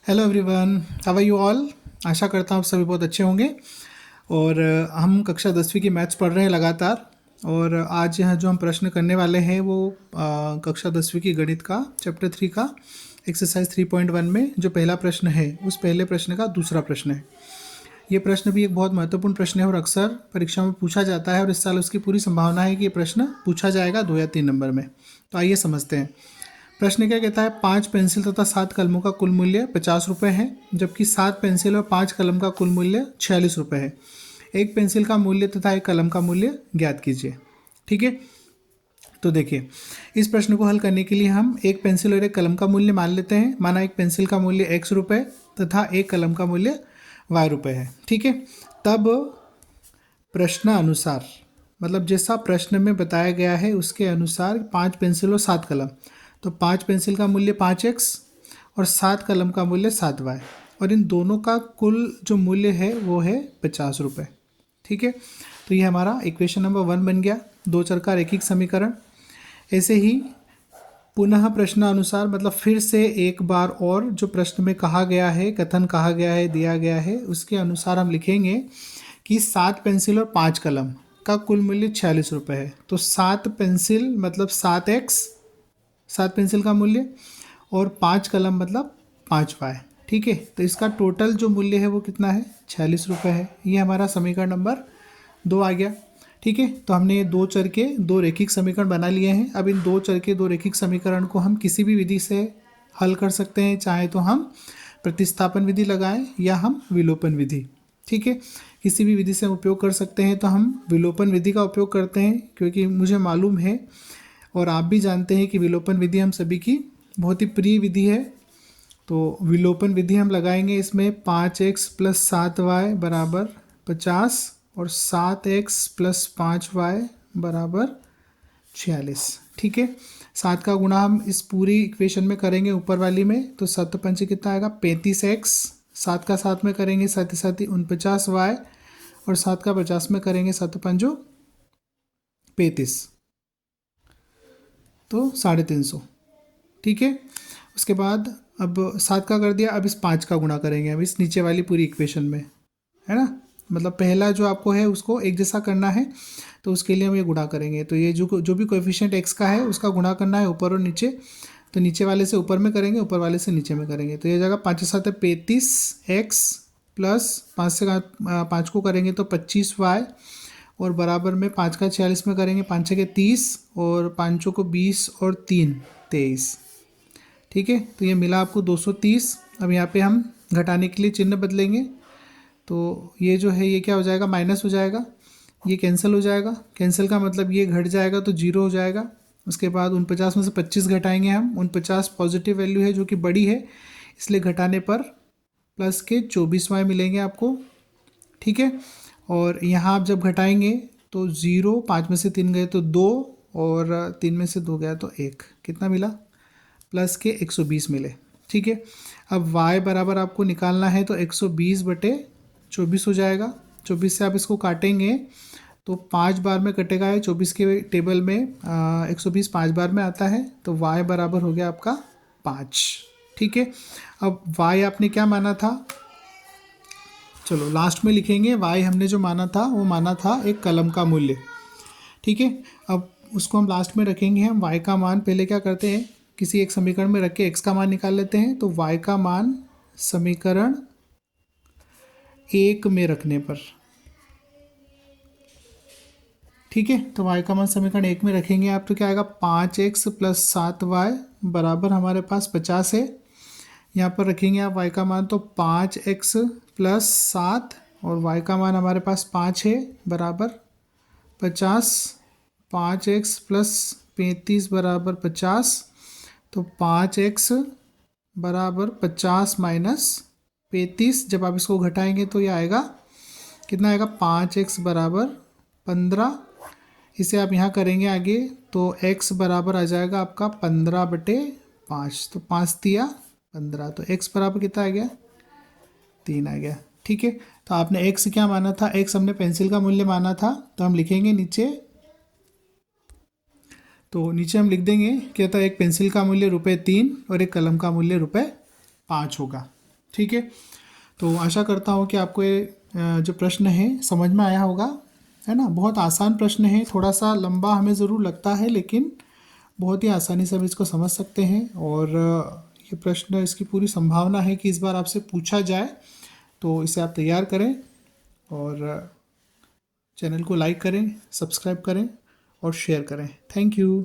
Hello everyone, how are you all. आशा करता हूँ आप सभी बहुत अच्छे होंगे। और हम कक्षा 10वीं की मैथ्स पढ़ रहे हैं लगातार। और आज यहाँ जो हम प्रश्न करने वाले हैं वो कक्षा 10वीं की गणित का चैप्टर 3 का एक्सरसाइज 3.1 में जो पहला प्रश्न है उस पहले प्रश्न का दूसरा प्रश्न है। ये प्रश्न भी एक बहुत महत्वपूर्ण प्रश्न है और अक्सर परीक्षा में पूछा जाता है और इस साल उसकी पूरी संभावना है कि ये प्रश्न पूछा जाएगा 2 या 3 नंबर में। तो आइए समझते हैं। प्रश्न क्या कहता है, 5 पेंसिल तथा 7 कलमों का कुल मूल्य 50 रुपये है, जबकि 7 पेंसिल और 5 कलम का कुल मूल्य 46 रुपये है। एक पेंसिल का मूल्य तथा एक कलम का मूल्य ज्ञात कीजिए। ठीक है, तो देखिए इस प्रश्न को हल करने के लिए हम एक पेंसिल और एक कलम का मूल्य मान लेते हैं। माना एक पेंसिल का मूल्य x रुपये तथा एक कलम का मूल्य y रुपये है। ठीक है, तब प्रश्न अनुसार मतलब जैसा प्रश्न में बताया गया है उसके अनुसार 5 पेंसिल और 7 कलम, तो 5 पेंसिल का मूल्य 5x और 7 कलम का मूल्य 7y और इन दोनों का कुल जो मूल्य है वो है 50 रुपये। ठीक है, तो ये हमारा इक्वेशन नंबर 1 बन गया, दो चर का रैखिक समीकरण। ऐसे ही पुनः प्रश्न अनुसार मतलब फिर से एक बार और जो प्रश्न में कहा गया है, कथन कहा गया है, दिया गया है, उसके अनुसार हम लिखेंगे कि 7 पेंसिल और 5 कलम का कुल मूल्य 46 रुपये है। तो 7 पेंसिल मतलब 7x, 7 पेंसिल का मूल्य, और 5 कलम मतलब 5y। ठीक है, तो इसका टोटल जो मूल्य है वो कितना है, 46 रुपये है। ये हमारा समीकरण नंबर 2 आ गया। ठीक है, तो हमने ये दो चर के दो रैखिक समीकरण बना लिए हैं। अब इन दो चर के दो रैखिक समीकरण को हम किसी भी विधि से हल कर सकते हैं, चाहे तो हम प्रतिस्थापन विधि लगाएं या हम विलोपन विधि। ठीक है, किसी भी विधि से हम उपयोग कर सकते हैं, तो हम विलोपन विधि का उपयोग करते हैं क्योंकि मुझे मालूम है और आप भी जानते हैं कि विलोपन विधि हम सभी की बहुत ही प्रिय विधि है। तो विलोपन विधि हम लगाएंगे, इसमें 5x प्लस 7y बराबर 50 और 7x प्लस 5y बराबर 46। ठीक है, 7 का गुणा हम इस पूरी इक्वेशन में करेंगे ऊपर वाली में, तो 7 पंच कितना आएगा 35x, 7 का 7 में करेंगे साथ ही 49y और 7 का 50 में करेंगे 7 पंजो 35, तो 350। ठीक है, उसके बाद अब 7 का कर दिया, अब इस 5 का गुणा करेंगे अब इस नीचे वाली पूरी इक्वेशन में, है ना। मतलब पहला जो आपको है उसको एक जैसा करना है, तो उसके लिए हम ये गुणा करेंगे। तो ये जो भी कोएफिशिएंट x का है उसका गुणा करना है ऊपर और नीचे, तो नीचे वाले से ऊपर में करेंगे, ऊपर वाले से नीचे में करेंगे। तो ये जगह 5 7 35x प्लस 5 से 5 को करेंगे तो 25y और बराबर में 5 का 46 में करेंगे, 5 6 के 30 और 5 को 20 और 3 23। ठीक है, तो ये मिला आपको 230। अब यहाँ पे हम घटाने के लिए चिन्ह बदलेंगे, तो ये जो है ये क्या हो जाएगा, माइनस हो जाएगा, ये कैंसिल हो जाएगा। कैंसिल का मतलब ये घट जाएगा तो 0 हो जाएगा। उसके बाद 49 में से 25 घटाएंगे हम, 49 पॉजिटिव वैल्यू है जो कि बड़ी है, इसलिए घटाने पर प्लस के 24y मिलेंगे आपको। ठीक है, और यहाँ आप जब घटाएंगे तो 0, 5 में से 3 गए तो 2 और 3 में से 2 गया तो 1, कितना मिला, प्लस के 120 मिले। ठीक है, अब y बराबर आपको निकालना है तो 120/24 हो जाएगा। 24 से आप इसको काटेंगे तो 5 बार में कटेगा है, 24 के टेबल में 120 5 बार में आता है, तो y बराबर हो गया आपका 5। ठीक है, अब y आपने क्या माना था, चलो लास्ट में लिखेंगे। y हमने जो माना था वो माना था एक कलम का मूल्य। ठीक है, अब उसको हम लास्ट में रखेंगे। हम y का मान पहले क्या करते हैं, किसी एक समीकरण में रख के x का मान निकाल लेते हैं। तो y का मान समीकरण 1 में रखने पर, ठीक है, तो y का मान समीकरण 1 में रखेंगे आप, तो क्या आएगा 5x प्लस 7y बराबर हमारे पास 50 है। यहाँ पर रखेंगे आप y का मान, तो 5x प्लस 7 और y का मान हमारे पास 5 है बराबर 50। 5x प्लस 35 बराबर 50, तो 5x बराबर 50 माइनस 35, जब आप इसको घटाएंगे तो ये आएगा कितना आएगा, 5x बराबर 15। इसे आप यहाँ करेंगे आगे तो x बराबर आ जाएगा आपका 15/5, तो 5 दिया 15, तो x बराबर कितना आ गया, 3 आ गया। ठीक है, तो आपने x क्या माना था, x हमने पेंसिल का मूल्य माना था, तो हम लिखेंगे नीचे, तो नीचे हम लिख देंगे क्या था, एक पेंसिल का मूल्य ₹3 और एक कलम का मूल्य ₹5 होगा। ठीक है, तो आशा करता हूँ कि आपको ये जो प्रश्न है समझ में आया होगा, है ना। बहुत आसान प्रश्न है, थोड़ा सा लंबा हमें ज़रूर लगता है, लेकिन बहुत ही आसानी से हम इसको समझ सकते हैं। और ये प्रश्न, इसकी पूरी संभावना है कि इस बार आपसे पूछा जाए, तो इसे आप तैयार करें और चैनल को लाइक करें, सब्सक्राइब करें और शेयर करें। Thank you.